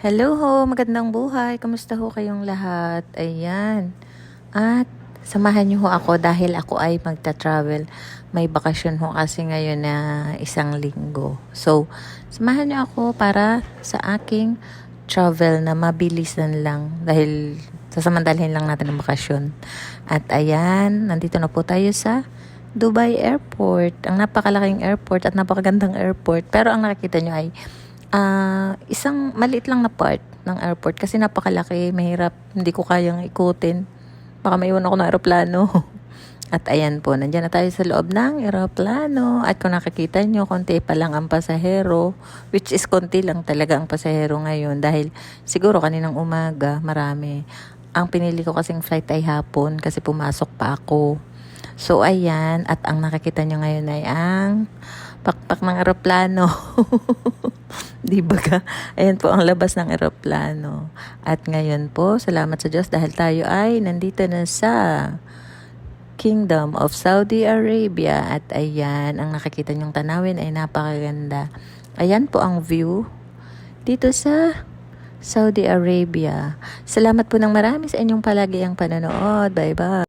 Hello ho, magandang buhay. Kamusta ho kayong lahat? Ayan. At samahan niyo ho ako dahil ako ay magta-travel. May bakasyon ho kasi ngayon na 1 linggo. So, samahan niyo ako para sa aking travel na mabilisan lang dahil sasamantalahin lang natin ang bakasyon. At ayan, nandito na po tayo sa Dubai Airport. Ang napakalaking airport at napakagandang airport. Pero ang nakikita nyo ay isang maliit lang na part ng airport kasi napakalaki, mahirap, hindi ko kayang ikutin. Baka maiwan ako ng eroplano. At ayan po, nandiyan na tayo sa loob ng eroplano. At kung nakikita nyo, konti pa lang ang pasahero. Which is konti lang talaga ang pasahero ngayon. Dahil siguro kaninang umaga, marami. Ang pinili ko kasing flight ay hapon kasi pumasok pa ako. So ayan, at ang nakikita nyo ngayon ay ang pakpak ng eroplano. Di ba ka? Ayan po ang labas ng eroplano. At ngayon po, salamat sa Diyos dahil tayo ay nandito na sa Kingdom of Saudi Arabia. At ayan, ang nakikita nyong tanawin ay napakaganda. Ayan po ang view dito sa Saudi Arabia. Salamat po ng marami sa inyong palagi ang panonood. Bye-bye.